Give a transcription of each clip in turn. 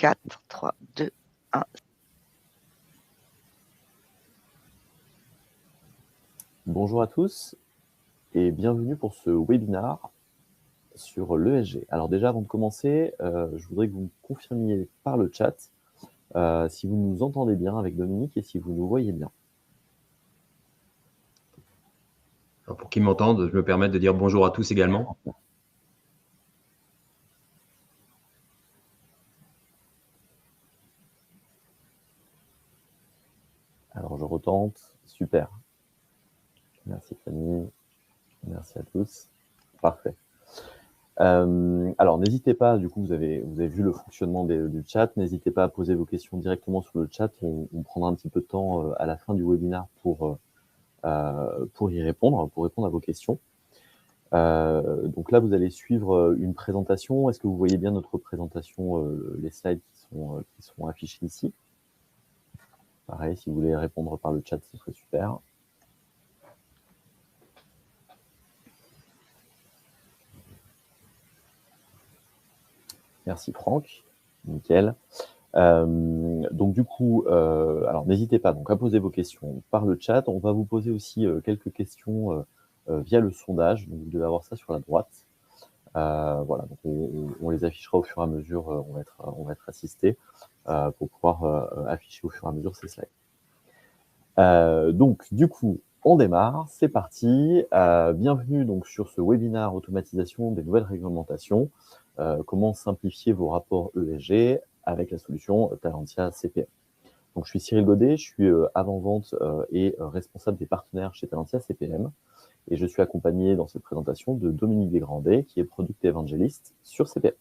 4, 3, 2, 1. Bonjour à tous et bienvenue pour ce webinaire sur l'ESG. Alors déjà, avant de commencer, je voudrais que vous me confirmiez par le chat si vous nous entendez bien avec Dominique et si vous nous voyez bien. Alors pour qu'ils m'entendent, je me permets de dire bonjour à tous également. Alors je retente, super. Merci Fanny, merci à tous. Parfait. Alors n'hésitez pas, du coup vous avez vu le fonctionnement du chat, n'hésitez pas à poser vos questions directement sur le chat, on prendra un petit peu de temps à la fin du webinaire pour y répondre, à vos questions. Donc là, vous allez suivre une présentation. Est-ce que vous voyez bien notre présentation, les slides qui sont affichés ici? Pareil, si vous voulez répondre par le chat, ce serait super. Merci Franck, nickel. Donc du coup, alors n'hésitez pas donc à poser vos questions par le chat. On va vous poser aussi quelques questions via le sondage. Donc vous devez avoir ça sur la droite. Voilà, donc on les affichera au fur et à mesure, on va être assisté pour pouvoir afficher au fur et à mesure ces slides. Donc du coup, on démarre, c'est parti. Bienvenue donc sur ce webinaire automatisation des nouvelles réglementations. Comment simplifier vos rapports ESG avec la solution Talentia CPM. Donc je suis Cyril Godet, je suis avant-vente et responsable des partenaires chez Talentia CPM. Et je suis accompagné dans cette présentation de Dominique Desgrandet, qui est Product Evangelist sur CPM.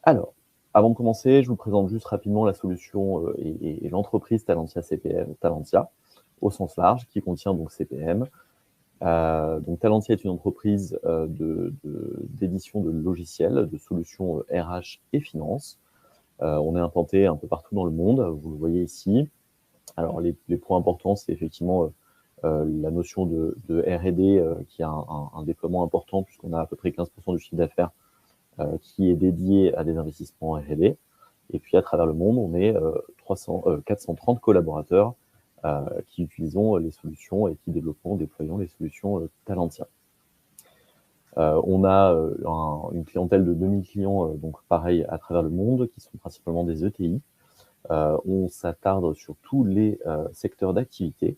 Alors, avant de commencer, je vous présente juste rapidement la solution et l'entreprise Talentia CPM, Talentia, au sens large, qui contient donc CPM. Donc Talentia est une entreprise d'édition de logiciels, de solutions RH et finance. On est implanté un peu partout dans le monde, vous le voyez ici. Alors, les points importants, c'est effectivement la notion de R&D qui a un déploiement important puisqu'on a à peu près 15% du chiffre d'affaires qui est dédié à des investissements en R&D. Et puis, à travers le monde, on est 430 collaborateurs qui utilisons les solutions et qui déployons les solutions Talentia. On a une clientèle de 2000 clients, donc pareil, à travers le monde, qui sont principalement des ETI. On s'attarde sur tous les secteurs d'activité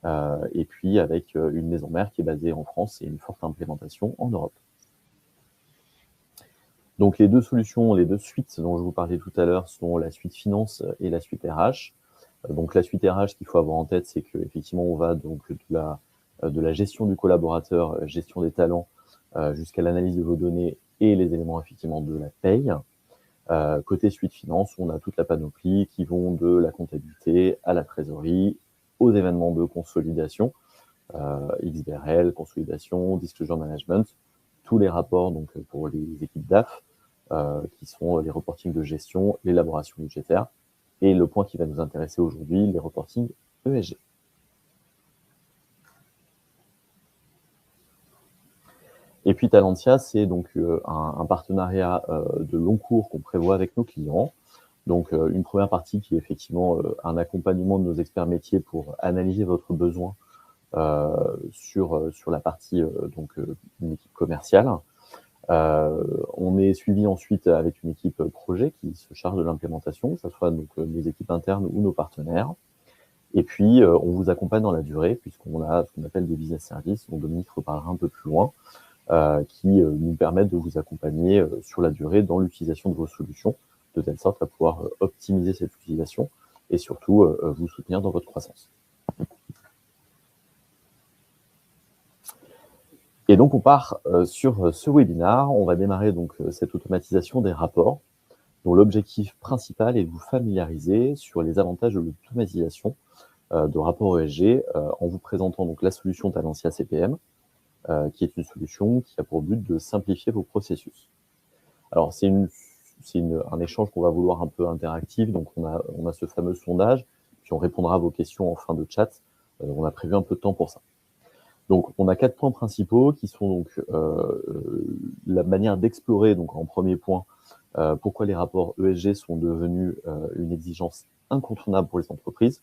et puis avec une maison mère qui est basée en France et une forte implémentation en Europe. Donc les deux solutions, les deux suites dont je vous parlais tout à l'heure sont la suite finance et la suite RH. Donc la suite RH, ce qu'il faut avoir en tête, c'est qu'effectivement on va donc de la gestion du collaborateur, gestion des talents, jusqu'à l'analyse de vos données et les éléments effectivement de la paye. Côté suite finance, on a toute la panoplie qui vont de la comptabilité à la trésorerie, aux événements de consolidation, XBRL, consolidation, disclosure management, tous les rapports donc pour les équipes DAF, qui sont les reportings de gestion, l'élaboration budgétaire, et le point qui va nous intéresser aujourd'hui, les reportings ESG. Et puis Talentia, c'est donc un partenariat de long cours qu'on prévoit avec nos clients. Donc une première partie qui est effectivement un accompagnement de nos experts métiers pour analyser votre besoin sur la partie une équipe commerciale. On est suivi ensuite avec une équipe projet qui se charge de l'implémentation, que ce soit donc nos équipes internes ou nos partenaires. Et puis on vous accompagne dans la durée puisqu'on a ce qu'on appelle des business services, dont Dominique reparlera un peu plus loin. Qui nous permettent de vous accompagner sur la durée dans l'utilisation de vos solutions, de telle sorte à pouvoir optimiser cette utilisation et surtout vous soutenir dans votre croissance. Et donc on part sur ce webinaire. On va démarrer donc cette automatisation des rapports, dont l'objectif principal est de vous familiariser sur les avantages de l'automatisation de rapports ESG en vous présentant donc la solution Talentia CPM, qui est une solution qui a pour but de simplifier vos processus. Alors, c'est un échange qu'on va vouloir un peu interactif, donc on a ce fameux sondage, puis on répondra à vos questions en fin de chat. On a prévu un peu de temps pour ça. Donc, on a 4 points principaux qui sont donc la manière d'explorer, donc en premier point, pourquoi les rapports ESG sont devenus une exigence incontournable pour les entreprises.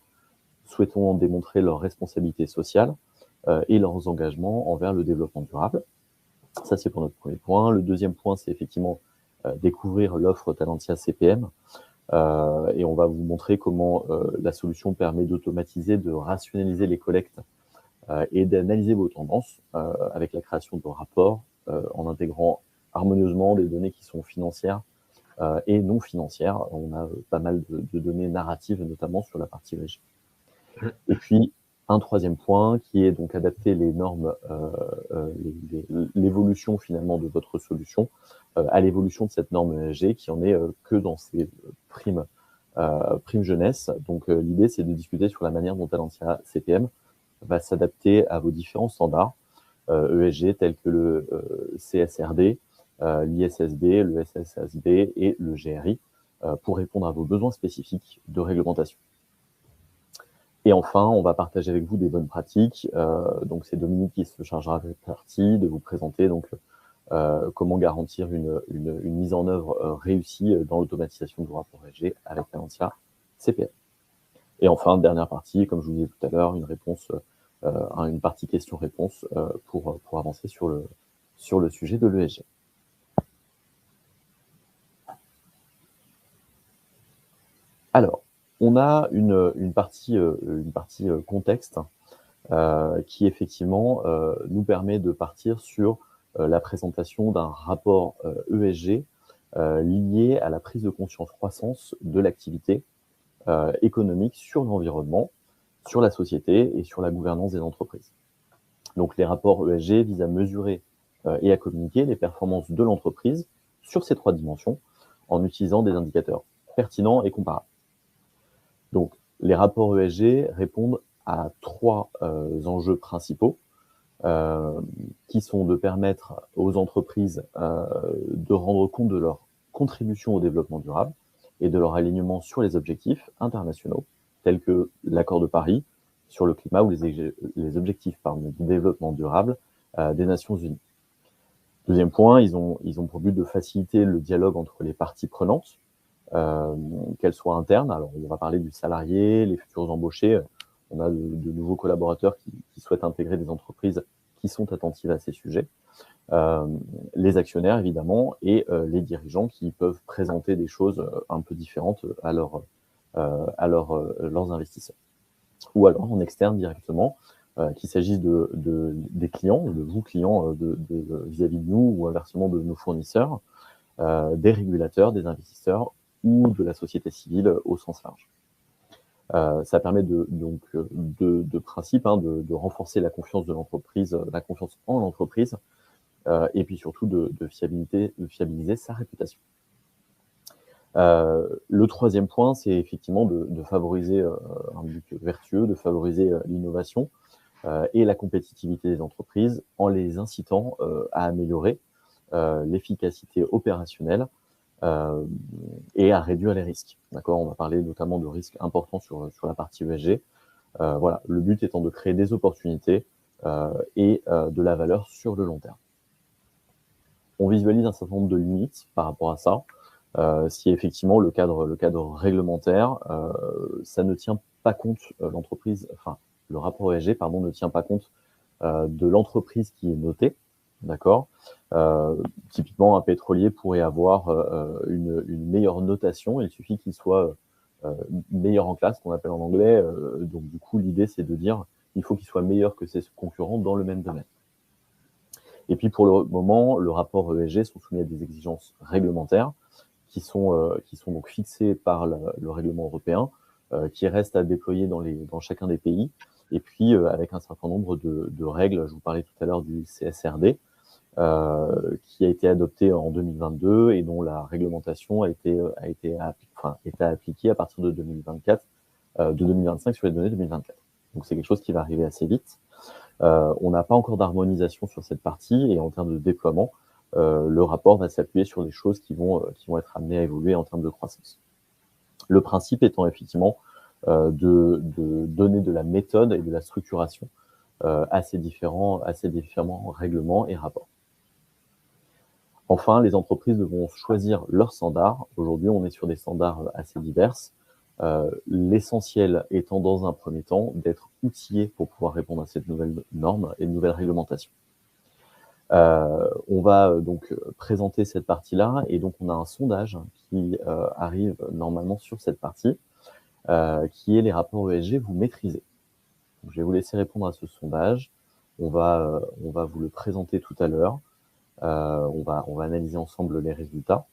Souhaitons en démontrer leur responsabilité sociale et leurs engagements envers le développement durable. Ça, c'est pour notre premier point. Le deuxième point, c'est effectivement découvrir l'offre Talentia CPM. Et on va vous montrer comment la solution permet d'automatiser, de rationaliser les collectes et d'analyser vos tendances avec la création de rapports en intégrant harmonieusement des données qui sont financières et non financières. On a pas mal de données narratives, notamment sur la partie ESG. Et puis, un troisième point qui est donc adapter les normes, l'évolution finalement de votre solution à l'évolution de cette norme ESG qui en est que dans ses primes jeunesse. Donc, l'idée, c'est de discuter sur la manière dont Talentia CPM va s'adapter à vos différents standards ESG tels que le CSRD, l'ISSB, le SSSB et le GRI pour répondre à vos besoins spécifiques de réglementation. Et enfin, on va partager avec vous des bonnes pratiques. Donc, c'est Dominique qui se chargera de cette partie, de vous présenter donc comment garantir une mise en œuvre réussie dans l'automatisation du rapport ESG avec Talentia CPM. Et enfin, dernière partie, comme je vous disais tout à l'heure, une réponse, une partie question-réponse pour avancer sur le sujet de l'ESG. Alors, on a une partie contexte qui effectivement nous permet de partir sur la présentation d'un rapport ESG lié à la prise de conscience croissance de l'activité économique sur l'environnement, sur la société et sur la gouvernance des entreprises. Donc les rapports ESG visent à mesurer et à communiquer les performances de l'entreprise sur ces 3 dimensions en utilisant des indicateurs pertinents et comparables. Donc, les rapports ESG répondent à 3 enjeux principaux qui sont de permettre aux entreprises de rendre compte de leur contribution au développement durable et de leur alignement sur les objectifs internationaux, tels que l'accord de Paris sur le climat ou les objectifs du développement durable des Nations Unies. Deuxième point, ils ont pour but de faciliter le dialogue entre les parties prenantes, qu'elles soient internes. Alors, on va parler du salarié, les futurs embauchés. On a de nouveaux collaborateurs qui souhaitent intégrer des entreprises qui sont attentives à ces sujets. Les actionnaires, évidemment, et les dirigeants qui peuvent présenter des choses un peu différentes à leurs investisseurs. Ou alors en externe directement, qu'il s'agisse des clients, de vous clients vis-à-vis de nous, ou inversement de nos fournisseurs, des régulateurs, des investisseurs, ou de la société civile au sens large. Ça permet de principe de renforcer la confiance de l'entreprise, la confiance en l'entreprise, et puis surtout de fiabiliser sa réputation. Le troisième point, c'est effectivement de favoriser un but vertueux, de favoriser l'innovation et la compétitivité des entreprises en les incitant à améliorer l'efficacité opérationnelle et à réduire les risques. D'accord, on va parler notamment de risques importants sur la partie ESG. Voilà, le but étant de créer des opportunités et de la valeur sur le long terme. On visualise un certain nombre de limites par rapport à ça. Si effectivement le cadre réglementaire, ça ne tient pas compte le rapport ESG, ne tient pas compte de l'entreprise qui est notée. D'accord. Typiquement, un pétrolier pourrait avoir une meilleure notation. Il suffit qu'il soit meilleur en classe, qu'on appelle en anglais. Donc, du coup, l'idée, c'est de dire il faut qu'il soit meilleur que ses concurrents dans le même domaine. Et puis, pour le moment, le rapport ESG sont soumis à des exigences réglementaires qui sont donc fixées par le règlement européen, qui restent à déployer dans chacun des pays. Et puis, avec un certain nombre de règles, je vous parlais tout à l'heure du CSRD, qui a été adopté en 2022 et dont la réglementation a été appliquée à partir de 2025 sur les données 2024. Donc c'est quelque chose qui va arriver assez vite. On n'a pas encore d'harmonisation sur cette partie et en termes de déploiement, le rapport va s'appuyer sur des choses qui vont être amenées à évoluer en termes de croissance. Le principe étant effectivement de donner de la méthode et de la structuration à ces différents règlements et rapports. Enfin, les entreprises devront choisir leurs standards. Aujourd'hui, on est sur des standards assez divers. L'essentiel étant, dans un premier temps, d'être outillé pour pouvoir répondre à cette nouvelle norme et de nouvelles réglementations. On va donc présenter cette partie-là, et donc on a un sondage qui arrive normalement sur cette partie, qui est les rapports ESG, vous maîtrisez. Donc, je vais vous laisser répondre à ce sondage. On va vous le présenter tout à l'heure. On va analyser ensemble les résultats.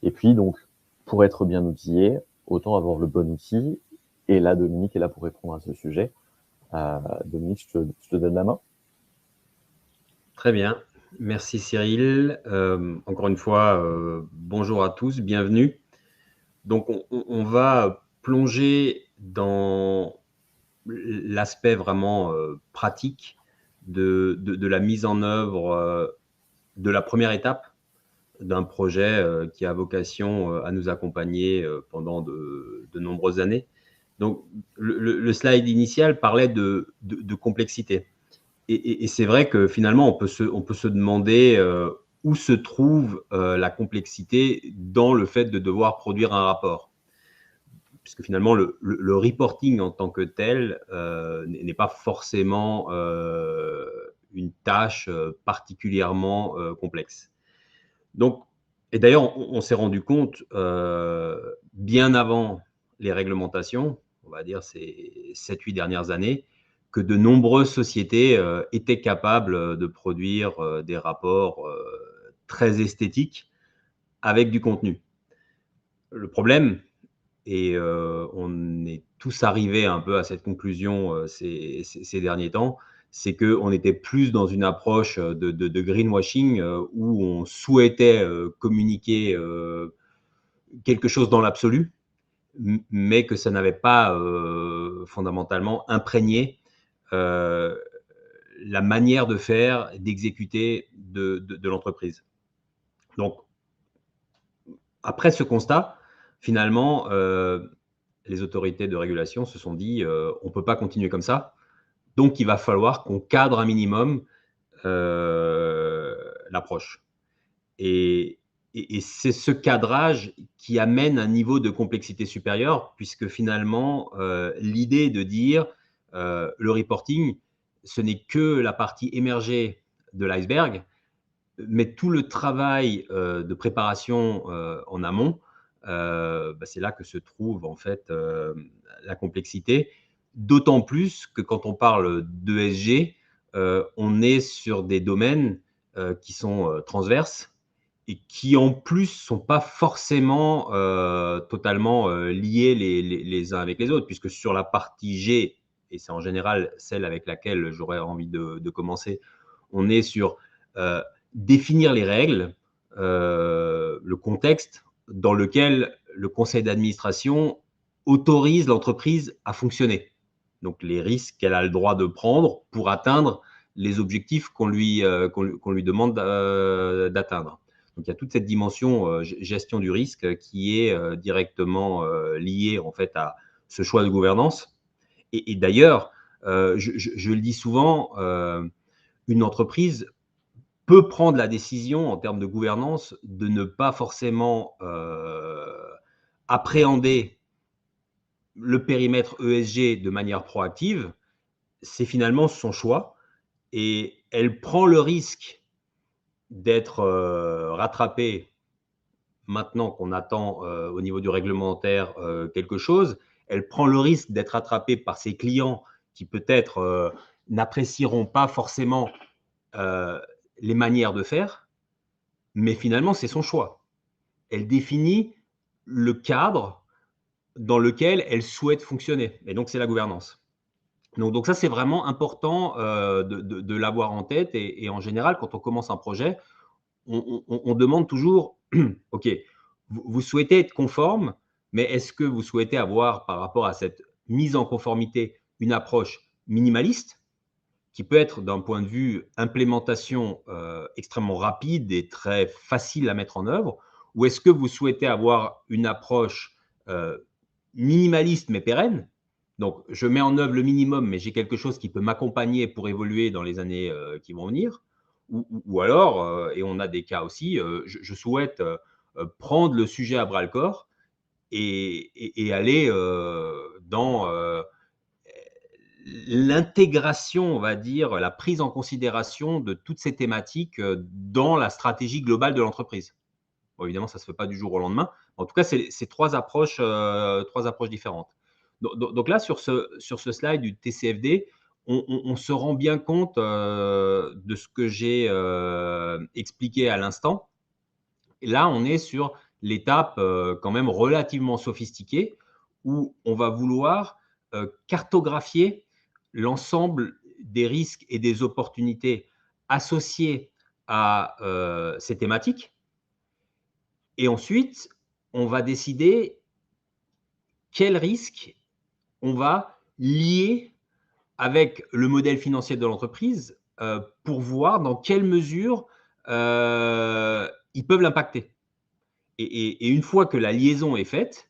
Et puis, donc, pour être bien outillé, autant avoir le bon outil. Et là, Dominique est là pour répondre à ce sujet. Dominique, je te donne la main. Très bien. Merci Cyril. Encore une fois, bonjour à tous, bienvenue. Donc, on va plonger dans l'aspect vraiment pratique de la mise en œuvre de la première étape d'un projet qui a vocation à nous accompagner pendant de nombreuses années. Donc, le slide initial parlait de complexité. Et c'est vrai que finalement, on peut se demander où se trouve la complexité dans le fait de devoir produire un rapport. Puisque finalement, le reporting en tant que tel n'est pas forcément une tâche particulièrement complexe. Donc, et d'ailleurs, on s'est rendu compte bien avant les réglementations, on va dire ces 7-8 dernières années, que de nombreuses sociétés étaient capables de produire des rapports très esthétiques avec du contenu. Le problème, et on est tous arrivés un peu à cette conclusion ces derniers temps, c'est qu'on était plus dans une approche de greenwashing où on souhaitait communiquer quelque chose dans l'absolu, mais que ça n'avait pas fondamentalement imprégné la manière de faire, d'exécuter de l'entreprise. Donc, après ce constat, finalement, les autorités de régulation se sont dit on ne peut pas continuer comme ça, donc il va falloir qu'on cadre un minimum l'approche. Et c'est ce cadrage qui amène un niveau de complexité supérieur, puisque finalement, l'idée de dire le reporting, ce n'est que la partie émergée de l'iceberg, mais tout le travail de préparation en amont, c'est là que se trouve en fait la complexité. D'autant plus que quand on parle d'ESG, on est sur des domaines qui sont transverses et qui en plus sont pas forcément totalement liés les uns avec les autres, puisque sur la partie G, et c'est en général celle avec laquelle j'aurais envie de commencer, on est sur définir les règles, le contexte dans lequel le conseil d'administration autorise l'entreprise à fonctionner. Donc, les risques qu'elle a le droit de prendre pour atteindre les objectifs qu'on lui demande d'atteindre. Donc, il y a toute cette dimension gestion du risque qui est directement liée en fait à ce choix de gouvernance. Et d'ailleurs, je le dis souvent, une entreprise peut prendre la décision en termes de gouvernance de ne pas forcément appréhender le périmètre ESG de manière proactive. C'est finalement son choix et elle prend le risque d'être rattrapée maintenant qu'on attend au niveau du réglementaire quelque chose. Elle prend le risque d'être rattrapée par ses clients qui peut-être n'apprécieront pas forcément les manières de faire, mais finalement, c'est son choix. Elle définit le cadre dans lequel elle souhaite fonctionner. Et donc, c'est la gouvernance. Donc ça, c'est vraiment important de l'avoir en tête. Et en général, quand on commence un projet, on demande toujours, OK, vous souhaitez être conforme, mais est-ce que vous souhaitez avoir, par rapport à cette mise en conformité, une approche minimaliste qui peut être, d'un point de vue implémentation, extrêmement rapide et très facile à mettre en œuvre, ou est-ce que vous souhaitez avoir une approche minimaliste mais pérenne, Donc, je mets en œuvre le minimum, mais j'ai quelque chose qui peut m'accompagner pour évoluer dans les années qui vont venir. Ou alors, et on a des cas aussi, je souhaite prendre le sujet à bras-le-corps et aller dans l'intégration, on va dire, la prise en considération de toutes ces thématiques dans la stratégie globale de l'entreprise. Bon, évidemment, ça ne se fait pas du jour au lendemain. En tout cas, c'est trois approches différentes. Donc là, sur ce slide du TCFD, on se rend bien compte de ce que j'ai expliqué à l'instant. Et là, on est sur l'étape quand même relativement sophistiquée où on va vouloir cartographier l'ensemble des risques et des opportunités associés à ces thématiques. Et ensuite, on va décider quels risques on va lier avec le modèle financier de l'entreprise pour voir dans quelle mesure ils peuvent l'impacter. Et une fois que la liaison est faite,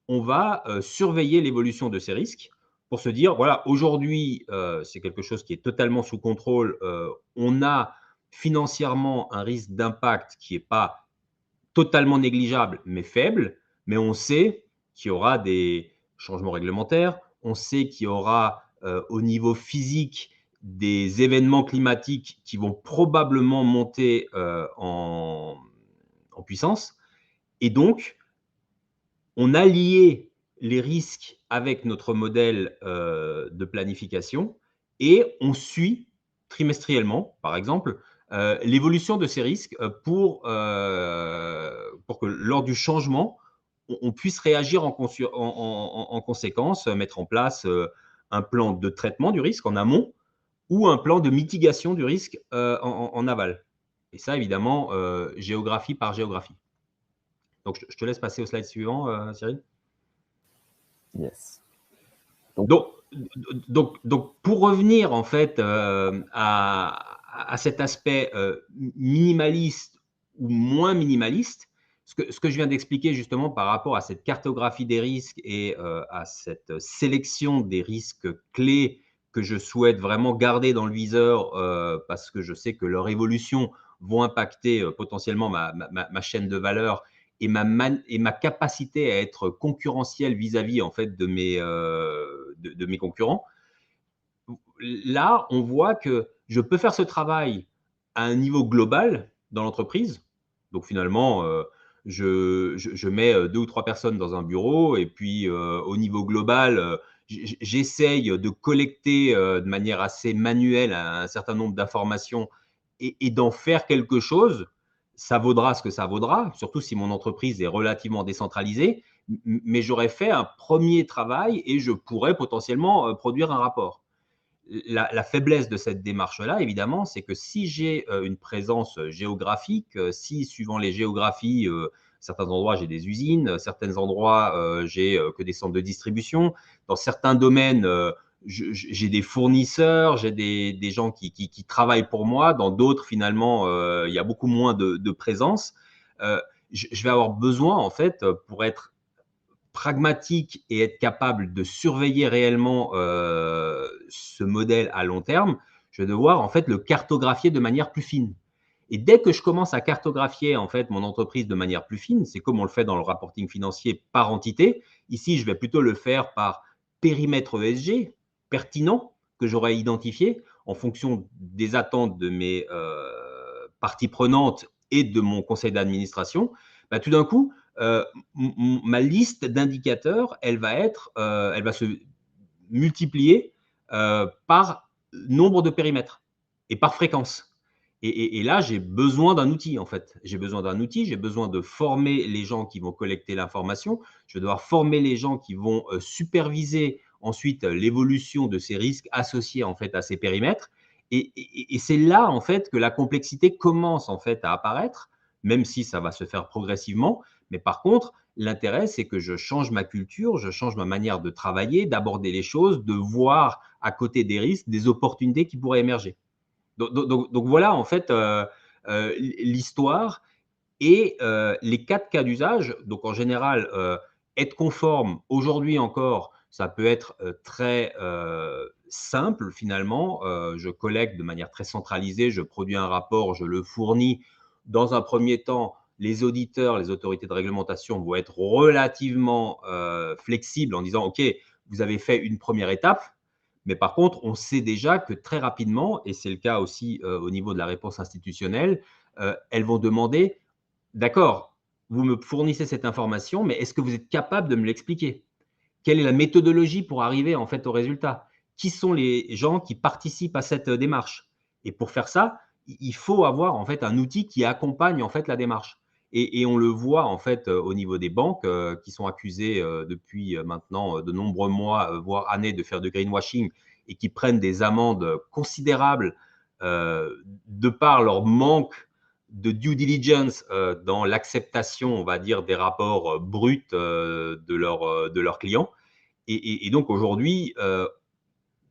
on va surveiller l'évolution de ces risques pour se dire, voilà, aujourd'hui, c'est quelque chose qui est totalement sous contrôle. On a financièrement un risque d'impact qui n'est pas totalement négligeable, mais faible. Mais on sait qu'il y aura des changements réglementaires, on sait qu'il y aura au niveau physique des événements climatiques qui vont probablement monter en puissance. Et donc, on a lié les risques avec notre modèle de planification et on suit trimestriellement, par exemple, l'évolution de ces risques pour que lors du changement, on puisse réagir en conséquence, mettre en place un plan de traitement du risque en amont ou un plan de mitigation du risque en aval. Et ça, évidemment, géographie par géographie. Donc, je te laisse passer au slide suivant, Cyril. Yes. Donc, pour revenir en fait à cet aspect minimaliste ou moins minimaliste, ce que je viens d'expliquer justement par rapport à cette cartographie des risques et à cette sélection des risques clés que je souhaite vraiment garder dans le viseur parce que je sais que leur évolution vont impacter potentiellement ma chaîne de valeur et ma capacité à être concurrentiel vis-à-vis en fait de mes concurrents. Là, on voit que je peux faire ce travail à un niveau global dans l'entreprise. Donc finalement, je mets 2 ou 3 personnes dans un bureau et puis au niveau global, j'essaye de collecter de manière assez manuelle un certain nombre d'informations et d'en faire quelque chose. Ça vaudra ce que ça vaudra, surtout si mon entreprise est relativement décentralisée, mais j'aurais fait un premier travail et je pourrais potentiellement produire un rapport. La faiblesse de cette démarche-là, évidemment, c'est que si j'ai une présence géographique, si suivant les géographies, certains endroits j'ai des usines, certains endroits j'ai que des centres de distribution, dans certains domaines j'ai des fournisseurs, j'ai des gens qui travaillent pour moi, dans d'autres finalement il y a beaucoup moins de présence. Je vais avoir besoin en fait pour être pragmatique et être capable de surveiller réellement ce modèle à long terme, je vais devoir en fait le cartographier de manière plus fine. Et dès que je commence à cartographier en fait mon entreprise de manière plus fine, c'est comme on le fait dans le reporting financier par entité. Ici, je vais plutôt le faire par périmètre ESG pertinent que j'aurais identifié en fonction des attentes de mes parties prenantes et de mon conseil d'administration. Bah, tout d'un coup, ma liste d'indicateurs, elle va se multiplier par nombre de périmètres et par fréquence. Et là, j'ai besoin d'un outil, en fait. J'ai besoin d'un outil, j'ai besoin de former les gens qui vont collecter l'information. Je vais devoir former les gens qui vont superviser ensuite l'évolution de ces risques associés, en fait, à ces périmètres. Et c'est là, en fait, que la complexité commence, en fait, à apparaître, même si ça va se faire progressivement. Mais par contre, l'intérêt, c'est que je change ma culture, je change ma manière de travailler, d'aborder les choses, de voir à côté des risques, des opportunités qui pourraient émerger. Donc voilà, en fait, l'histoire et les 4 cas d'usage. Donc en général, être conforme, aujourd'hui encore, Ça peut être très simple finalement. Je collecte de manière très centralisée, je produis un rapport, je le fournis. Dans un premier temps, les auditeurs, les autorités de réglementation vont être relativement flexibles en disant « Ok, vous avez fait une première étape ». Mais par contre, on sait déjà que très rapidement, et c'est le cas aussi au niveau de la réponse institutionnelle, elles vont demander « D'accord, vous me fournissez cette information, mais est-ce que vous êtes capable de me l'expliquer ? Quelle est la méthodologie pour arriver en fait au résultat? Qui sont les gens qui participent à cette démarche? Et pour faire ça, il faut avoir en fait un outil qui accompagne en fait la démarche. Et on le voit en fait au niveau des banques qui sont accusées depuis maintenant de nombreux mois, voire années, de faire du greenwashing et qui prennent des amendes considérables de par leur manque de due diligence dans l'acceptation, on va dire, des rapports bruts de leurs clients. Et donc aujourd'hui,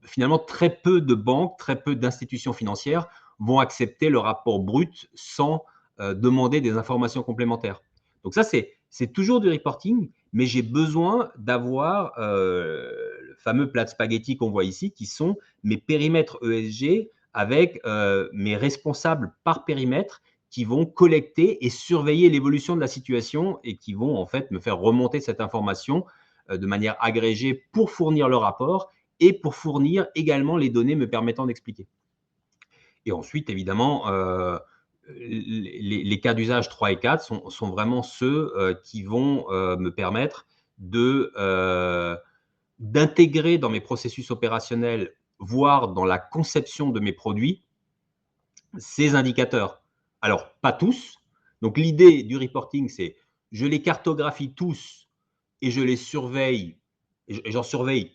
finalement, très peu de banques, très peu d'institutions financières vont accepter le rapport brut sans demander des informations complémentaires. Donc ça, c'est toujours du reporting, mais j'ai besoin d'avoir le fameux plat de spaghetti qu'on voit ici, qui sont mes périmètres ESG avec mes responsables par périmètre qui vont collecter et surveiller l'évolution de la situation et qui vont en fait me faire remonter cette information de manière agrégée pour fournir le rapport et pour fournir également les données me permettant d'expliquer. Et ensuite, évidemment, les cas d'usage 3 et 4 sont vraiment ceux qui vont me permettre d'intégrer dans mes processus opérationnels, voire dans la conception de mes produits, ces indicateurs. Alors, pas tous. Donc, l'idée du reporting, c'est je les cartographie tous et je les surveille, et j'en surveille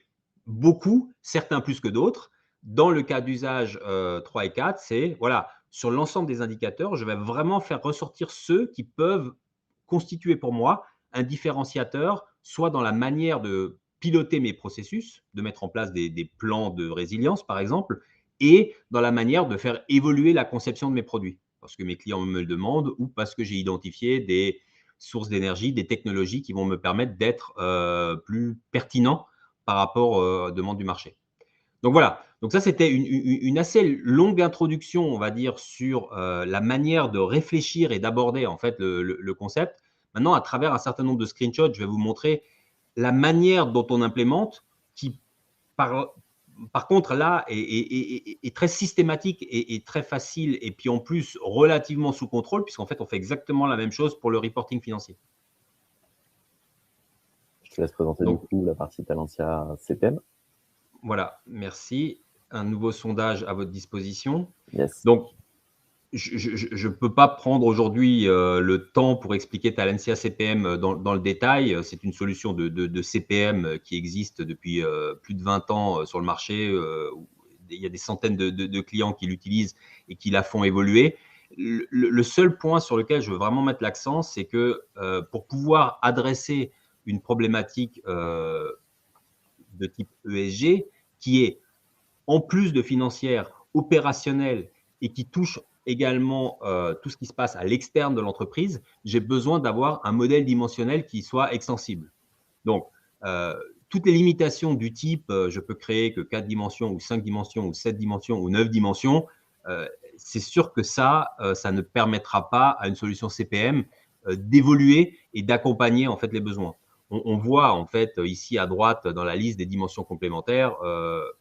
beaucoup, certains plus que d'autres. Dans le cas d'usage 3 et 4, c'est voilà, sur l'ensemble des indicateurs, je vais vraiment faire ressortir ceux qui peuvent constituer pour moi un différenciateur, soit dans la manière de piloter mes processus, de mettre en place des plans de résilience, par exemple, et dans la manière de faire évoluer la conception de mes produits, parce que mes clients me le demandent ou parce que j'ai identifié des sources d'énergie, des technologies qui vont me permettre d'être plus pertinent par rapport aux demandes du marché. Donc voilà, donc ça c'était une assez longue introduction, on va dire, sur la manière de réfléchir et d'aborder en fait le concept. Maintenant, à travers un certain nombre de screenshots, je vais vous montrer la manière dont on implémente qui, par contre, là, est très systématique et très facile et puis en plus relativement sous contrôle puisqu'en fait, on fait exactement la même chose pour le reporting financier. Je te laisse présenter du coup la partie Talentia CPM. Voilà, merci. Un nouveau sondage à votre disposition. Yes. Donc, je ne peux pas prendre aujourd'hui le temps pour expliquer Talentia CPM dans le détail. C'est une solution de CPM qui existe depuis plus de 20 ans sur le marché. Il y a des centaines de clients qui l'utilisent et qui la font évoluer. Le seul point sur lequel je veux vraiment mettre l'accent, c'est que pour pouvoir adresser une problématique de type ESG, qui est en plus de financière, opérationnelle et qui touche également tout ce qui se passe à l'externe de l'entreprise, j'ai besoin d'avoir un modèle dimensionnel qui soit extensible. Donc, toutes les limitations du type je peux créer que 4 dimensions ou 5 dimensions ou 7 dimensions ou 9 dimensions, c'est sûr que ça ne permettra pas à une solution CPM d'évoluer et d'accompagner en fait les besoins. On voit en fait ici à droite dans la liste des dimensions complémentaires,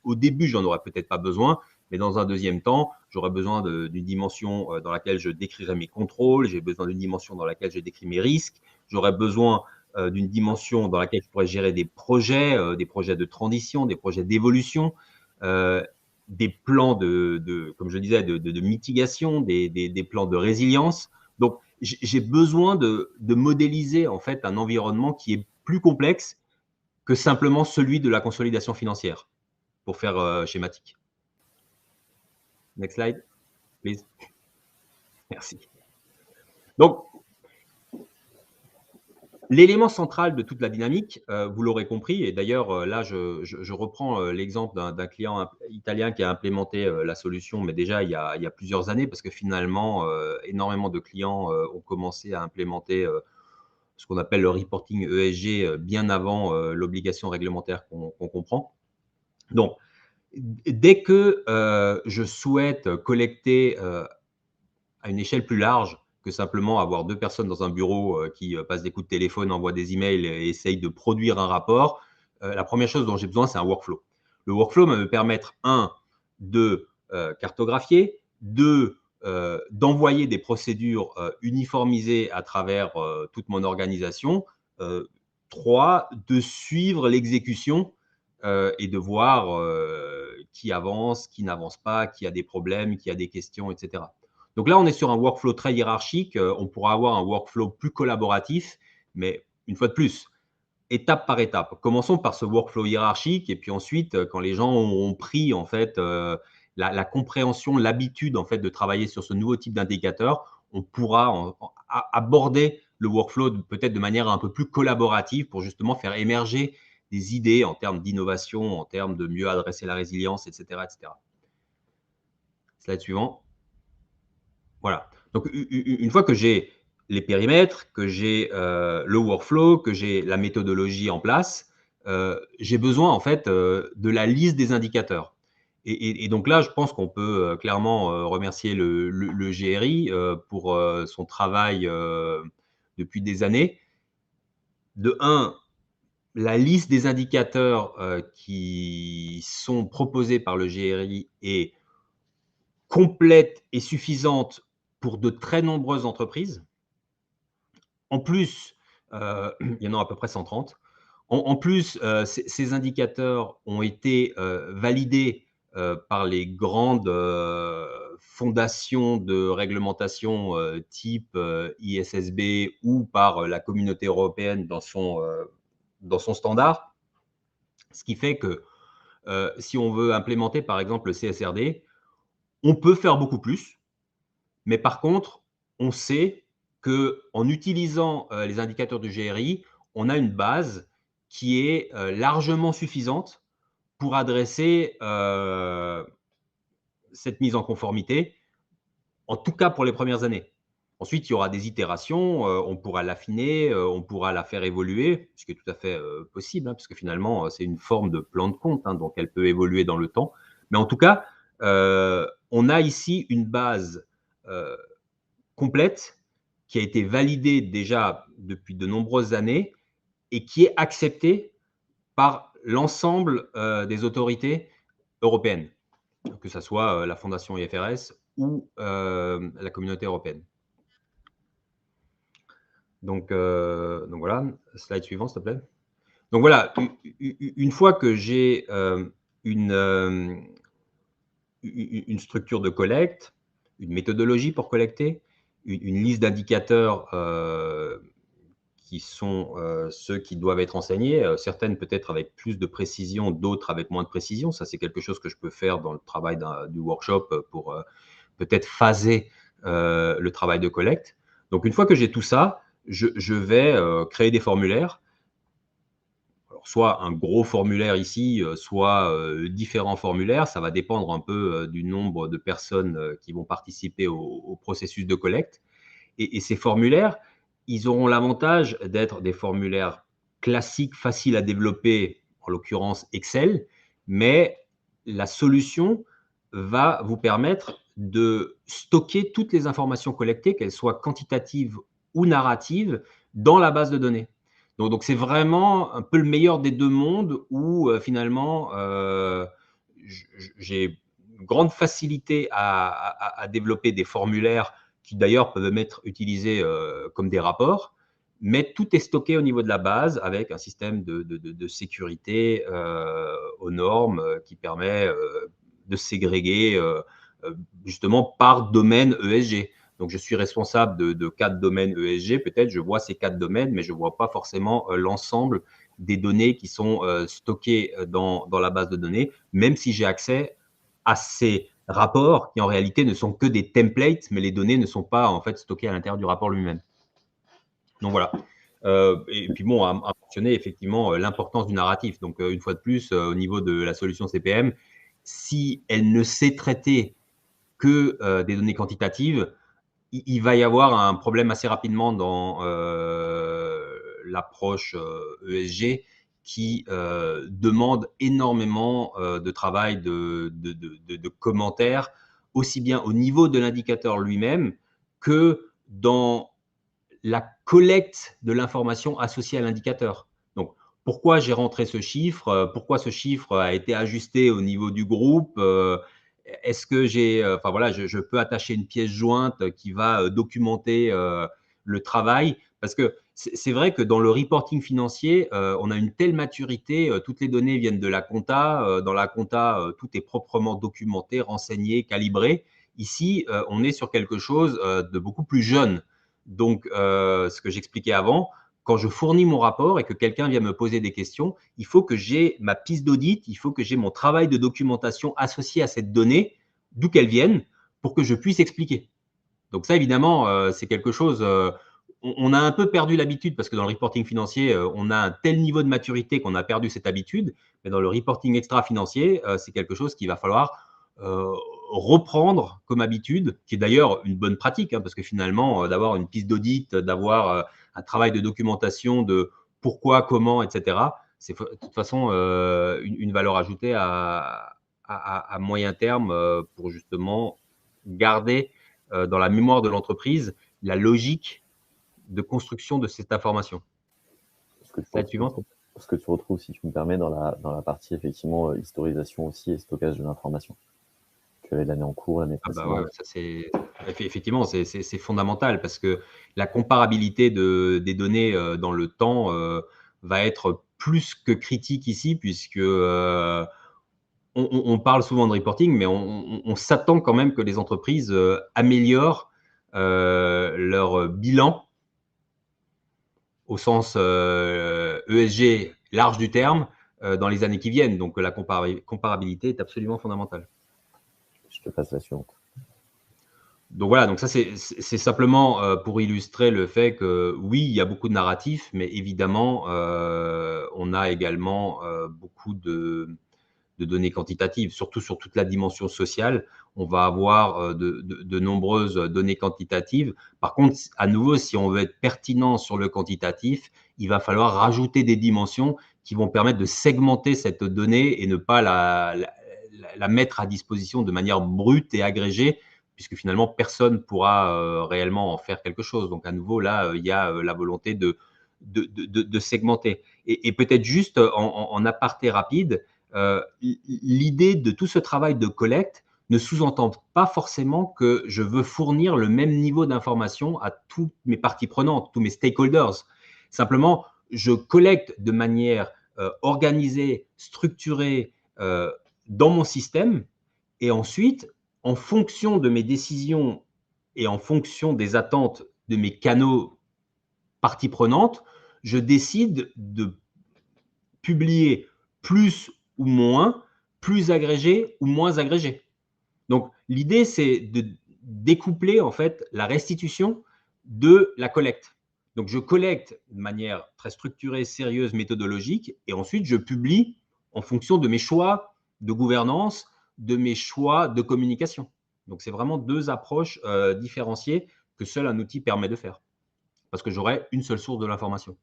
au début, j'en aurais peut-être pas besoin, mais dans un deuxième temps, j'aurais besoin d'une dimension dans laquelle je décrirai mes contrôles, j'ai besoin d'une dimension dans laquelle je décris mes risques, j'aurais besoin d'une dimension dans laquelle je pourrais gérer des projets de transition, des projets d'évolution, des plans comme je disais, de mitigation, des plans de résilience. Donc, j'ai besoin de modéliser en fait un environnement qui est plus complexe que simplement celui de la consolidation financière, pour faire schématique. Next slide, please. Merci. Donc, l'élément central de toute la dynamique, vous l'aurez compris, et d'ailleurs, là, je reprends l'exemple d'un client italien qui a implémenté la solution, mais déjà il y a plusieurs années, parce que finalement, énormément de clients ont commencé à implémenter ce qu'on appelle le reporting ESG bien avant l'obligation réglementaire qu'on comprend. Donc, dès que je souhaite collecter à une échelle plus large que simplement avoir 2 personnes dans un bureau qui passent des coups de téléphone, envoient des emails et essayent de produire un rapport, la première chose dont j'ai besoin, c'est un workflow. Le workflow va me permettre, de cartographier, d'envoyer des procédures uniformisées à travers toute mon organisation, 3, de suivre l'exécution et de voir qui avance, qui n'avance pas, qui a des problèmes, qui a des questions, etc. Donc là, on est sur un workflow très hiérarchique. On pourra avoir un workflow plus collaboratif, mais une fois de plus, étape par étape. Commençons par ce workflow hiérarchique et puis ensuite, quand les gens ont pris en fait la compréhension, l'habitude en fait de travailler sur ce nouveau type d'indicateur, on pourra aborder le workflow peut-être de manière un peu plus collaborative pour justement faire émerger des idées en termes d'innovation, en termes de mieux adresser la résilience, etc., etc. Slide suivant. Voilà. Donc, une fois que j'ai les périmètres, que j'ai le workflow, que j'ai la méthodologie en place, j'ai besoin en fait de la liste des indicateurs. Et donc là, je pense qu'on peut clairement remercier le GRI pour son travail depuis des années. De un, la liste des indicateurs qui sont proposés par le GRI est complète et suffisante pour de très nombreuses entreprises. En plus, il y en a à peu près 130. En plus, ces indicateurs ont été validés par les grandes fondations de réglementation type ISSB ou par la communauté européenne dans son standard. Ce qui fait que si on veut implémenter par exemple le CSRD, on peut faire beaucoup plus, mais par contre, on sait qu'en utilisant les indicateurs du GRI, on a une base qui est largement suffisante pour adresser cette mise en conformité, en tout cas pour les premières années. Ensuite, il y aura des itérations, on pourra l'affiner, on pourra la faire évoluer, ce qui est tout à fait possible, puisque finalement, c'est une forme de plan de compte, donc elle peut évoluer dans le temps. Mais en tout cas, on a ici une base complète qui a été validée déjà depuis de nombreuses années et qui est acceptée par l'ensemble des autorités européennes, que ce soit la Fondation IFRS ou la communauté européenne. Donc voilà, slide suivant, s'il te plaît. Donc voilà, une fois que j'ai une structure de collecte, une méthodologie pour collecter, une liste d'indicateurs qui sont ceux qui doivent être enseignés, certaines peut-être avec plus de précision, d'autres avec moins de précision. Ça, c'est quelque chose que je peux faire dans le travail du workshop pour peut-être phaser le travail de collecte. Donc, une fois que j'ai tout ça, je vais créer des formulaires. Alors, soit un gros formulaire ici, soit différents formulaires. Ça va dépendre un peu du nombre de personnes qui vont participer au processus de collecte. Et ces formulaires, ils auront l'avantage d'être des formulaires classiques, faciles à développer, en l'occurrence Excel, mais la solution va vous permettre de stocker toutes les informations collectées, qu'elles soient quantitatives ou narratives, dans la base de données. Donc c'est vraiment un peu le meilleur des deux mondes où finalement j'ai une grande facilité à développer des formulaires qui d'ailleurs peuvent être utilisés comme des rapports, mais tout est stocké au niveau de la base avec un système de sécurité aux normes qui permet de ségréguer justement par domaine ESG. Donc, je suis responsable de 4 domaines ESG. Peut-être je vois ces 4 domaines, mais je ne vois pas forcément l'ensemble des données qui sont stockées dans la base de données, même si j'ai accès à ces rapports qui en réalité ne sont que des templates, mais les données ne sont pas en fait stockées à l'intérieur du rapport lui-même. Donc voilà. Et puis bon, à mentionner effectivement l'importance du narratif. Donc une fois de plus, au niveau de la solution CPM, si elle ne sait traiter que des données quantitatives, il va y avoir un problème assez rapidement dans l'approche ESG qui demande énormément de travail, de commentaires, aussi bien au niveau de l'indicateur lui-même que dans la collecte de l'information associée à l'indicateur. Donc, pourquoi j'ai rentré ce chiffre? Pourquoi ce chiffre a été ajusté au niveau du groupe? Est-ce que enfin voilà, je peux attacher une pièce jointe qui va documenter le travail? Parce que c'est vrai que dans le reporting financier, on a une telle maturité, toutes les données viennent de la compta. Dans la compta, tout est proprement documenté, renseigné, calibré. Ici, on est sur quelque chose de beaucoup plus jeune. Donc, ce que j'expliquais avant, quand je fournis mon rapport et que quelqu'un vient me poser des questions, il faut que j'ai ma piste d'audit, il faut que j'ai mon travail de documentation associé à cette donnée, d'où qu'elle vienne, pour que je puisse expliquer. Donc ça, évidemment, c'est quelque chose… on a un peu perdu l'habitude parce que dans le reporting financier, on a un tel niveau de maturité qu'on a perdu cette habitude. Mais dans le reporting extra-financier, c'est quelque chose qu'il va falloir reprendre comme habitude, qui est d'ailleurs une bonne pratique, hein, parce que finalement, d'avoir une piste d'audit, d'avoir un travail de documentation de pourquoi, comment, etc., c'est de toute façon une valeur ajoutée à moyen terme pour justement garder dans la mémoire de l'entreprise la logique de construction de cette information. Slide suivante. Ce que tu retrouves, si tu me permets, dans la partie effectivement historisation aussi et stockage de l'information. Que l'année en cours, l'année précédente. Effectivement, c'est fondamental parce que la comparabilité des données dans le temps va être plus que critique ici, puisque on parle souvent de reporting, mais on s'attend quand même que les entreprises améliorent leur bilan au sens ESG large du terme dans les années qui viennent. Donc, la comparabilité est absolument fondamentale. Je te passe la suivante. Donc voilà, donc ça c'est simplement pour illustrer le fait que oui, il y a beaucoup de narratifs, mais évidemment, on a également beaucoup de données quantitatives, surtout sur toute la dimension sociale. On va avoir de nombreuses données quantitatives. Par contre, à nouveau, si on veut être pertinent sur le quantitatif, il va falloir rajouter des dimensions qui vont permettre de segmenter cette donnée et ne pas la mettre à disposition de manière brute et agrégée, puisque finalement, personne ne pourra réellement en faire quelque chose. Donc, à nouveau, là, il y a la volonté de segmenter. Et peut-être juste en aparté rapide, l'idée de tout ce travail de collecte ne sous-entend pas forcément que je veux fournir le même niveau d'information à toutes mes parties prenantes, tous mes stakeholders. Simplement, je collecte de manière organisée, structurée dans mon système et ensuite, en fonction de mes décisions et en fonction des attentes de mes canaux parties prenantes, je décide de publier plus ou moins, plus agrégé ou moins agrégé. Donc, l'idée, c'est de découpler en fait la restitution de la collecte. Donc, je collecte de manière très structurée, sérieuse, méthodologique, et ensuite, je publie en fonction de mes choix de gouvernance, de mes choix de communication. Donc, c'est vraiment deux approches différenciées que seul un outil permet de faire, parce que j'aurai une seule source de l'information.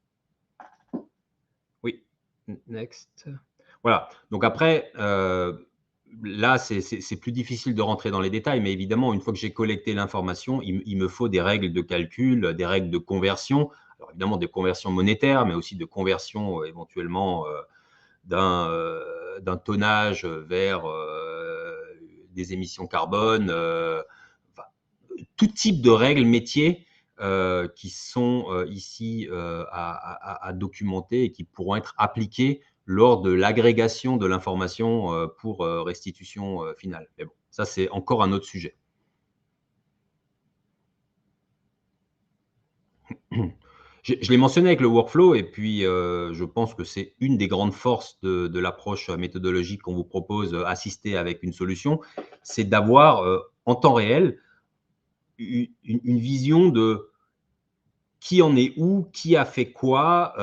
Oui, next. Voilà, donc après, là, c'est plus difficile de rentrer dans les détails, mais évidemment, une fois que j'ai collecté l'information, il me faut des règles de calcul, des règles de conversion. Alors évidemment, des conversions monétaires, mais aussi de conversion éventuellement d'un tonnage vers des émissions carbone, enfin, tout type de règles métiers qui sont ici à documenter et qui pourront être appliquées lors de l'agrégation de l'information pour restitution finale. Mais bon, ça, c'est encore un autre sujet. Je l'ai mentionné avec le workflow et puis je pense que c'est une des grandes forces de l'approche méthodologique qu'on vous propose assister avec une solution, c'est d'avoir en temps réel une vision de qui en est où, qui a fait quoi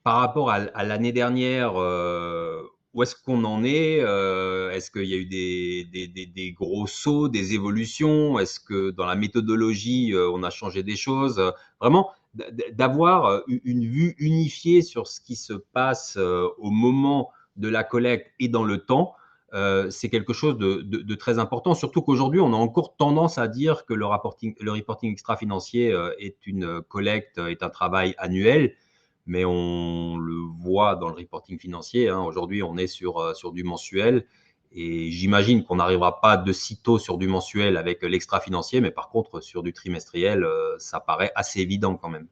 par rapport à l'année dernière. Où est-ce qu'on en est? Est-ce qu'il y a eu des gros sauts, des évolutions? Est-ce que dans la méthodologie, on a changé des choses? Vraiment, d'avoir une vue unifiée sur ce qui se passe au moment de la collecte et dans le temps, c'est quelque chose de très important, surtout qu'aujourd'hui, on a encore tendance à dire que le reporting extra-financier est une collecte, est un travail annuel, mais on le voit dans le reporting financier. Hein. Aujourd'hui, on est sur du mensuel et j'imagine qu'on n'arrivera pas de sitôt sur du mensuel avec l'extra-financier, mais par contre, sur du trimestriel, ça paraît assez évident quand même.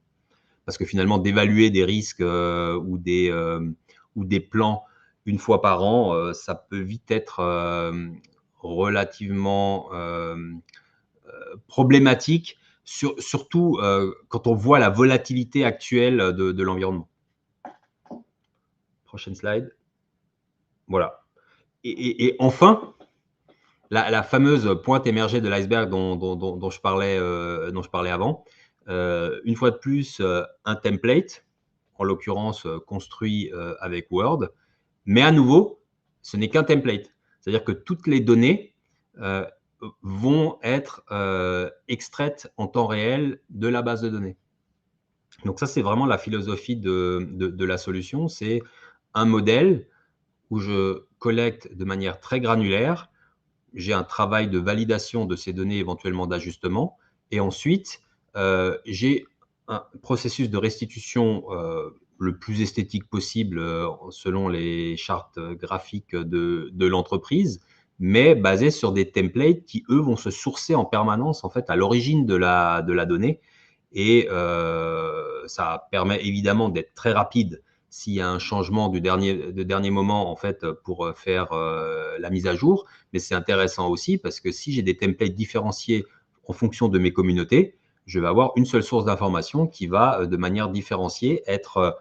Parce que finalement, d'évaluer des risques ou des plans une fois par an, ça peut vite être relativement problématique, surtout quand on voit la volatilité actuelle de l'environnement. Prochaine slide. Voilà. Et enfin, la fameuse pointe émergée de l'iceberg dont je parlais avant, une fois de plus, un template, en l'occurrence construit avec Word, mais à nouveau, ce n'est qu'un template. C'est-à-dire que toutes les données vont être extraites en temps réel de la base de données. Donc ça, c'est vraiment la philosophie de la solution. C'est un modèle où je collecte de manière très granulaire, j'ai un travail de validation de ces données, éventuellement d'ajustement, et ensuite, j'ai un processus de restitution le plus esthétique possible selon les chartes graphiques de l'entreprise, mais basé sur des templates qui, eux, vont se sourcer en permanence en fait, à l'origine de la donnée. Et ça permet évidemment d'être très rapide s'il y a un changement de dernier moment en fait, pour faire la mise à jour. Mais c'est intéressant aussi parce que si j'ai des templates différenciés en fonction de mes communautés, je vais avoir une seule source d'information qui va, de manière différenciée, être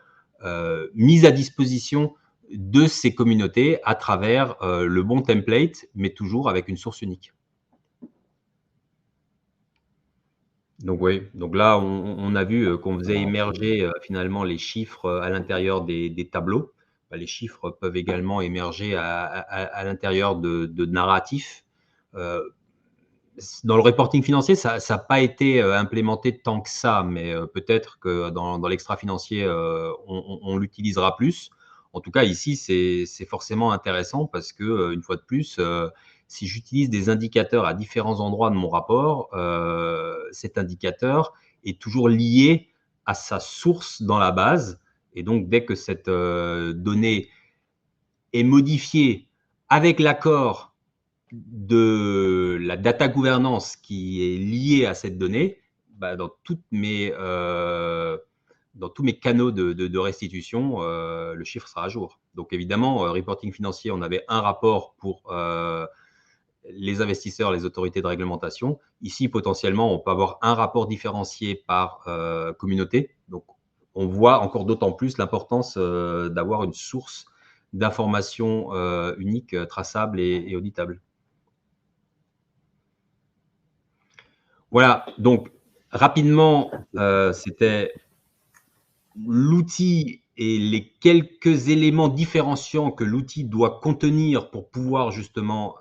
mise à disposition de ces communautés à travers le bon template, mais toujours avec une source unique. Donc oui, donc là, on a vu qu'on faisait émerger finalement les chiffres à l'intérieur des tableaux. Les chiffres peuvent également émerger à l'intérieur de narratifs. Dans le reporting financier, ça n'a pas été implémenté tant que ça, mais peut-être que dans l'extra-financier, on l'utilisera plus. En tout cas, ici, c'est forcément intéressant parce que, une fois de plus, si j'utilise des indicateurs à différents endroits de mon rapport, cet indicateur est toujours lié à sa source dans la base. Et donc, dès que cette donnée est modifiée avec l'accord de la data gouvernance qui est liée à cette donnée, bah, dans tous mes canaux de restitution, le chiffre sera à jour. Donc évidemment, reporting financier, on avait un rapport pour les investisseurs, les autorités de réglementation. Ici, potentiellement, on peut avoir un rapport différencié par communauté. Donc, on voit encore d'autant plus l'importance d'avoir une source d'information unique, traçable et auditable. Voilà, donc rapidement, c'était l'outil et les quelques éléments différenciants que l'outil doit contenir pour pouvoir justement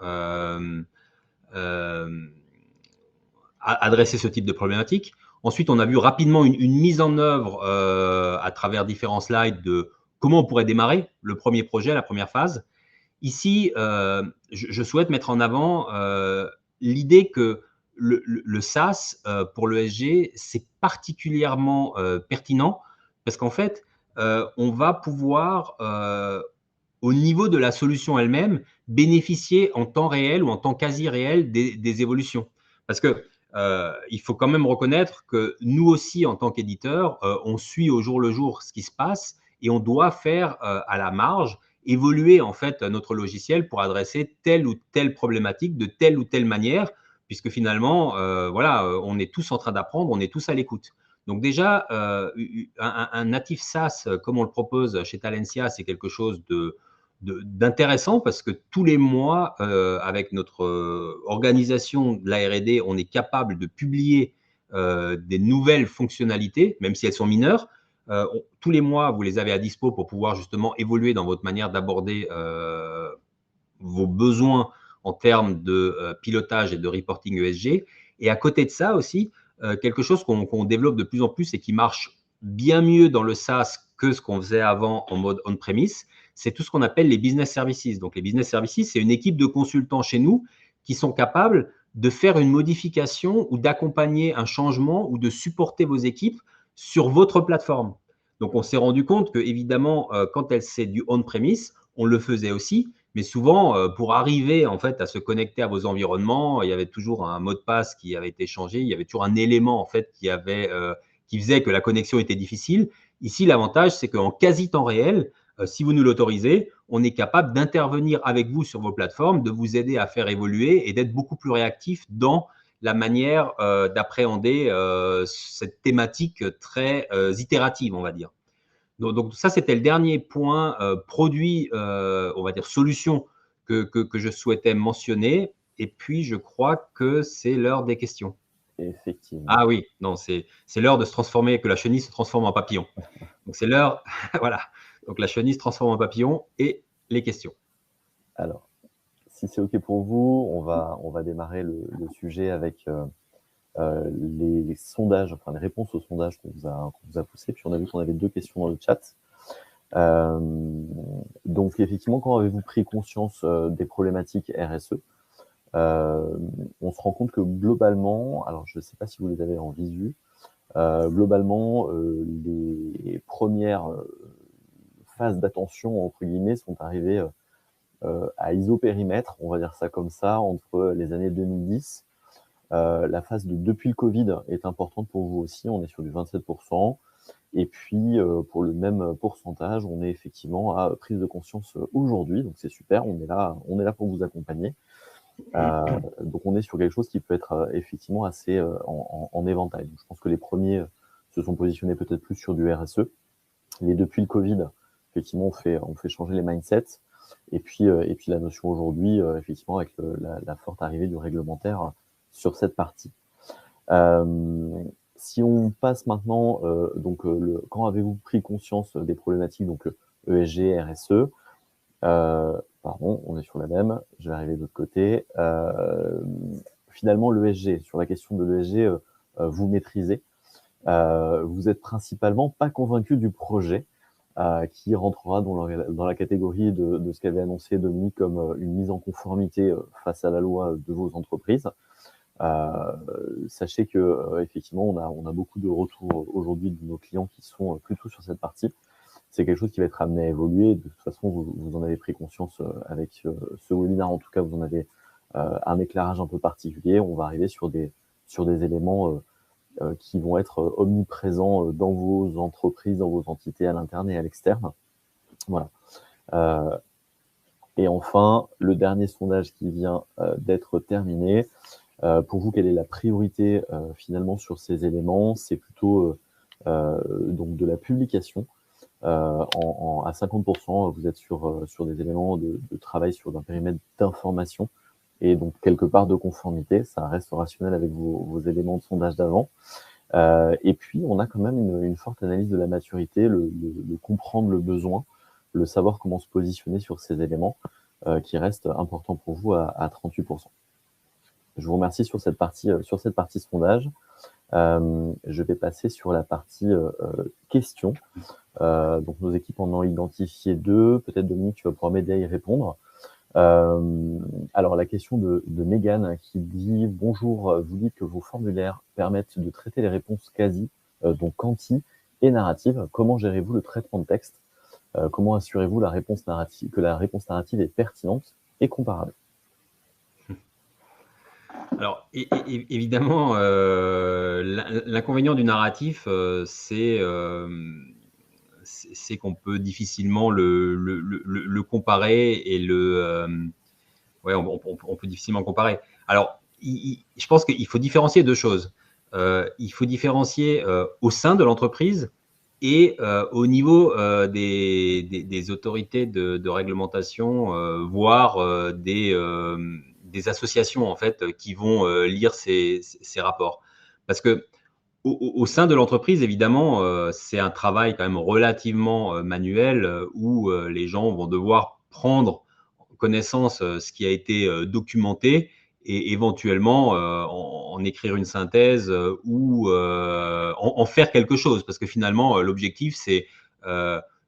adresser ce type de problématique. Ensuite, on a vu rapidement une mise en œuvre à travers différents slides de comment on pourrait démarrer le premier projet, la première phase. Ici, je souhaite mettre en avant l'idée que le SaaS pour l'ESG, c'est particulièrement pertinent parce qu'en fait, on va pouvoir, au niveau de la solution elle-même, bénéficier en temps réel ou en temps quasi réel des évolutions. Parce que il faut quand même reconnaître que nous aussi, en tant qu'éditeurs, on suit au jour le jour ce qui se passe et on doit faire à la marge évoluer en fait notre logiciel pour adresser telle ou telle problématique de telle ou telle manière, puisque finalement, voilà, on est tous en train d'apprendre, on est tous à l'écoute. Donc déjà, un natif SaaS, comme on le propose chez Talentia, c'est quelque chose d'intéressant parce que tous les mois, avec notre organisation de la R&D, on est capable de publier des nouvelles fonctionnalités, même si elles sont mineures. Tous les mois, vous les avez à dispo pour pouvoir justement évoluer dans votre manière d'aborder vos besoins en termes de pilotage et de reporting ESG. Et à côté de ça aussi, quelque chose qu'on développe de plus en plus et qui marche bien mieux dans le SaaS que ce qu'on faisait avant en mode on-premise, c'est tout ce qu'on appelle les business services. Donc, les business services, c'est une équipe de consultants chez nous qui sont capables de faire une modification ou d'accompagner un changement ou de supporter vos équipes sur votre plateforme. Donc, on s'est rendu compte que, évidemment, quand c'est du on-premise, on le faisait aussi, mais souvent, pour arriver en fait à se connecter à vos environnements, il y avait toujours un mot de passe qui avait été changé, il y avait toujours un élément en fait qui faisait que la connexion était difficile. Ici, l'avantage, c'est qu'en quasi temps réel, si vous nous l'autorisez, on est capable d'intervenir avec vous sur vos plateformes, de vous aider à faire évoluer et d'être beaucoup plus réactif dans la manière d'appréhender cette thématique très itérative, on va dire. Donc ça, c'était le dernier point produit, on va dire solution que je souhaitais mentionner. Et puis, je crois que c'est l'heure des questions. Effectivement. Ah oui, non, c'est l'heure de se transformer, que la chenille se transforme en papillon. Donc, c'est l'heure, voilà. Donc, la chenille se transforme en papillon et les questions. Alors, si c'est OK pour vous, on va démarrer le sujet avec les sondages, enfin les réponses aux sondages qu'on vous a poussés. Puis on a vu qu'on avait 2 questions dans le chat. Donc effectivement, quand avez-vous pris conscience des problématiques RSE? On se rend compte que globalement, alors je ne sais pas si vous les avez en visu, globalement, les premières phases d'attention, entre guillemets, sont arrivées à isopérimètre, on va dire ça comme ça, entre les années 2010. La phase de depuis le Covid est importante pour vous aussi, on est sur du 27%. Et puis, pour le même pourcentage, on est effectivement à prise de conscience aujourd'hui, donc c'est super, on est là pour vous accompagner. Donc on est sur quelque chose qui peut être effectivement assez en éventail. Donc, je pense que les premiers se sont positionnés peut-être plus sur du RSE. Mais depuis le Covid, effectivement, on fait changer les mindsets. Et puis la notion aujourd'hui, effectivement, avec la forte arrivée du réglementaire sur cette partie. Si on passe maintenant, quand avez-vous pris conscience des problématiques, donc ESG, RSE, pardon, on est sur la même, je vais arriver de l'autre côté. Finalement, l'ESG, sur la question de l'ESG, vous maîtrisez. Vous êtes principalement pas convaincu du projet qui rentrera dans la catégorie de ce qu'avait annoncé Dominique comme une mise en conformité face à la loi de vos entreprises. Sachez que effectivement, on a beaucoup de retours aujourd'hui de nos clients qui sont plutôt sur cette partie. C'est quelque chose qui va être amené à évoluer. De toute façon, vous en avez pris conscience avec ce webinaire. En tout cas, vous en avez un éclairage un peu particulier. On va arriver sur des éléments qui vont être omniprésents dans vos entreprises, dans vos entités à l'interne et à l'externe. Voilà. Et enfin, le dernier sondage qui vient d'être terminé. Pour vous, quelle est la priorité finalement sur ces éléments? C'est plutôt donc de la publication. À 50%, vous êtes sur des éléments de travail sur un périmètre d'information et donc quelque part de conformité. Ça reste rationnel avec vos éléments de sondage d'avant. Et puis, on a quand même une forte analyse de la maturité, le comprendre le besoin, le savoir comment se positionner sur ces éléments qui reste important pour vous à 38%. Je vous remercie sur cette partie sondage. Je vais passer sur la partie questions. Donc, nos équipes en ont identifié 2. Peut-être, Dominique, tu vas pouvoir m'aider à y répondre. Alors, la question de Mégane qui dit « Bonjour, vous dites que vos formulaires permettent de traiter les réponses quasi, donc quanti et narratives. Comment gérez-vous le traitement de texte? Comment assurez-vous que la réponse narrative est pertinente et comparable ?» Alors, évidemment, l'inconvénient du narratif, c'est qu'on peut difficilement le comparer et on peut difficilement comparer. Alors, je pense qu'il faut différencier 2 choses. Il faut différencier au sein de l'entreprise et au niveau des autorités de réglementation, voire des associations en fait qui vont lire ces rapports. Parce que au sein de l'entreprise, évidemment, c'est un travail quand même relativement manuel où les gens vont devoir prendre connaissance ce qui a été documenté et éventuellement en écrire une synthèse ou en faire quelque chose. Parce que finalement, l'objectif, c'est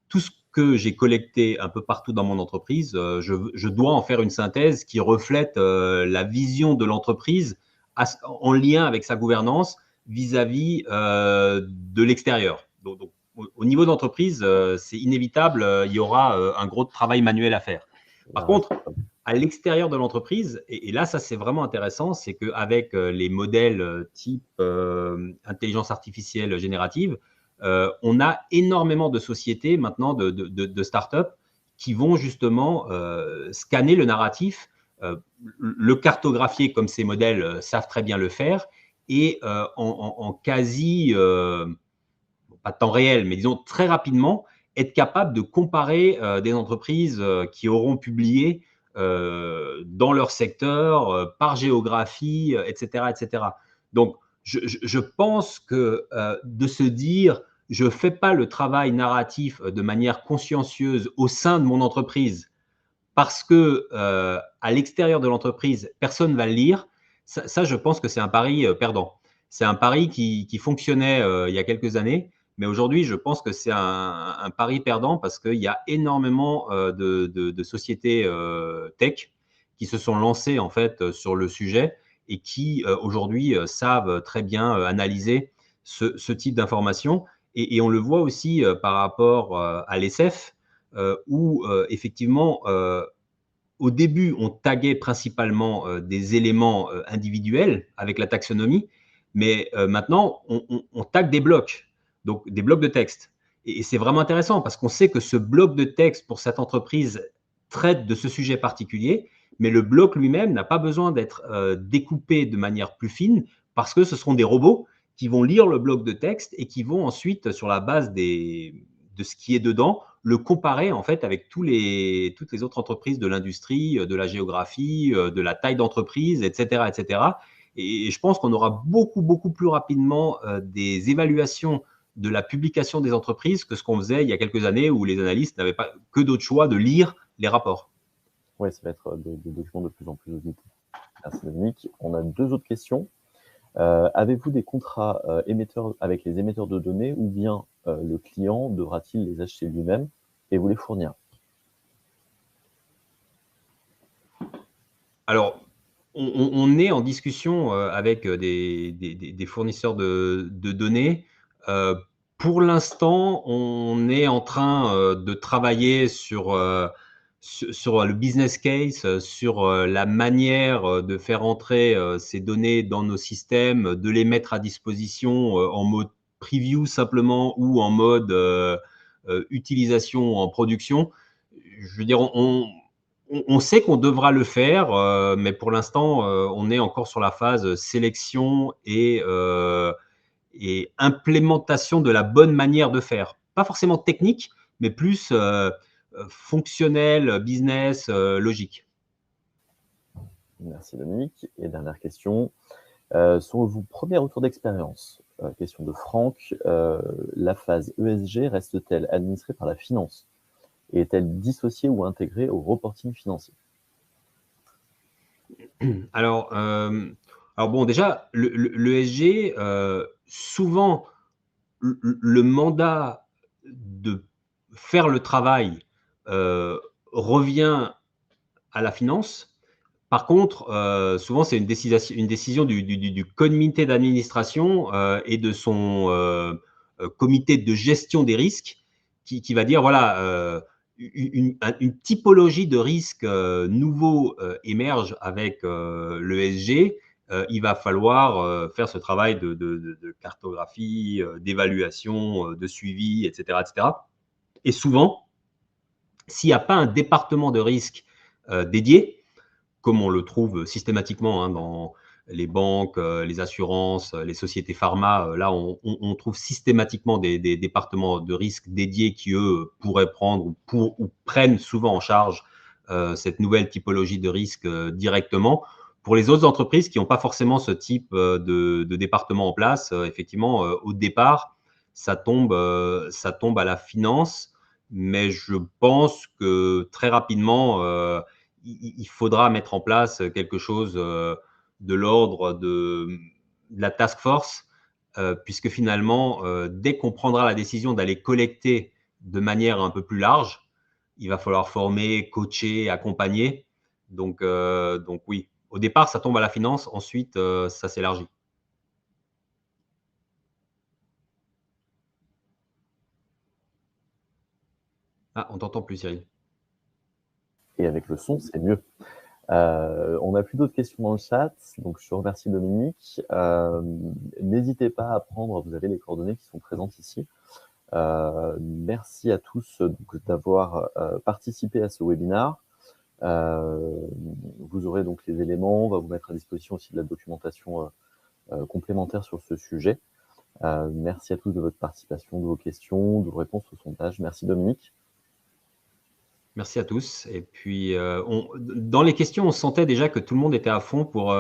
tout ce que j'ai collecté un peu partout dans mon entreprise, je dois en faire une synthèse qui reflète la vision de l'entreprise en lien avec sa gouvernance vis-à-vis de l'extérieur. Donc, au niveau d'entreprise, c'est inévitable, il y aura un gros travail manuel à faire. Par contre, à l'extérieur de l'entreprise, et là, ça c'est vraiment intéressant, c'est qu'avec les modèles type intelligence artificielle générative, on a énormément de sociétés maintenant, de startups, qui vont justement scanner le narratif, le cartographier comme ces modèles savent très bien le faire, et en quasi, pas temps réel, mais disons très rapidement, être capable de comparer des entreprises qui auront publié dans leur secteur, par géographie, etc., etc. Donc, je pense que de se dire, je ne fais pas le travail narratif de manière consciencieuse au sein de mon entreprise parce que à l'extérieur de l'entreprise, personne ne va le lire, ça, je pense que c'est un pari perdant. C'est un pari qui fonctionnait il y a quelques années, mais aujourd'hui, je pense que c'est un pari perdant parce qu'il y a énormément de sociétés tech qui se sont lancées en fait sur le sujet et qui aujourd'hui savent très bien analyser ce type d'informations. Et on le voit aussi par rapport à l'ESSEF, où effectivement, au début, on taguait principalement des éléments individuels avec la taxonomie, mais maintenant, on tague des blocs, donc des blocs de texte. Et c'est vraiment intéressant parce qu'on sait que ce bloc de texte pour cette entreprise traite de ce sujet particulier, mais le bloc lui-même n'a pas besoin d'être découpé de manière plus fine parce que ce seront des robots qui vont lire le bloc de texte et qui vont ensuite, sur la base de ce qui est dedans, le comparer en fait avec toutes les autres entreprises de l'industrie, de la géographie, de la taille d'entreprise, etc., etc. Et je pense qu'on aura beaucoup plus rapidement des évaluations de la publication des entreprises que ce qu'on faisait il y a quelques années où les analystes n'avaient pas que d'autres choix de lire les rapports. Oui, ça va être des documents de plus en plus audités. Merci Dominique. On a 2 autres questions. Avez-vous des contrats émetteurs avec les émetteurs de données ou bien le client devra-t-il les acheter lui-même et vous les fournir? Alors, on est en discussion avec des fournisseurs de données. Pour l'instant, on est en train de travailler sur le business case, sur la manière de faire entrer ces données dans nos systèmes, de les mettre à disposition en mode preview simplement ou en mode utilisation en production. Je veux dire, on sait qu'on devra le faire, mais pour l'instant, on est encore sur la phase sélection et implémentation de la bonne manière de faire. Pas forcément technique, mais plus fonctionnel, business, logique. Merci Dominique. Et dernière question. Sur vos premiers retours d'expérience, question de Franck, la phase ESG reste-t-elle administrée par la finance et est-elle dissociée ou intégrée au reporting financier? Alors bon, déjà, l'ESG, souvent, le mandat de faire le travail revient à la finance. Par contre, souvent, c'est une décision du comité d'administration et de son comité de gestion des risques qui va dire, voilà, une typologie de risques nouveaux émerge avec l'ESG. Il va falloir faire ce travail de cartographie, d'évaluation, de suivi, etc., etc. Et souvent, s'il n'y a pas un département de risque dédié, comme on le trouve systématiquement dans les banques, les assurances, les sociétés pharma, là, on trouve systématiquement des départements de risque dédiés qui, eux, pourraient prendre ou prennent souvent en charge cette nouvelle typologie de risque directement. Pour les autres entreprises qui n'ont pas forcément ce type de département en place, effectivement, au départ, ça tombe à la finance, mais je pense que très rapidement, il faudra mettre en place quelque chose de l'ordre de la task force, puisque finalement, dès qu'on prendra la décision d'aller collecter de manière un peu plus large, il va falloir former, coacher, accompagner. Donc oui, au départ, ça tombe à la finance, ensuite, ça s'élargit. Ah, on t'entend plus, Cyril. Et avec le son, c'est mieux. On n'a plus d'autres questions dans le chat, donc je remercie Dominique. N'hésitez pas à prendre, vous avez les coordonnées qui sont présentes ici. Merci à tous d'avoir participé à ce webinaire. Vous aurez donc les éléments, on va vous mettre à disposition aussi de la documentation complémentaire sur ce sujet. Merci à tous de votre participation, de vos questions, de vos réponses au sondage. Merci Dominique. Merci à tous. Et puis, dans les questions, on sentait déjà que tout le monde était à fond pour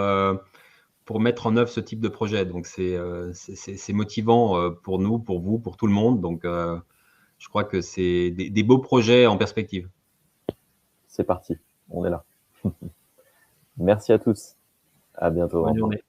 mettre en œuvre ce type de projet. Donc, c'est motivant pour nous, pour vous, pour tout le monde. Donc, je crois que c'est des beaux projets en perspective. C'est parti, on est là. Merci à tous. À bientôt. Bonne journée.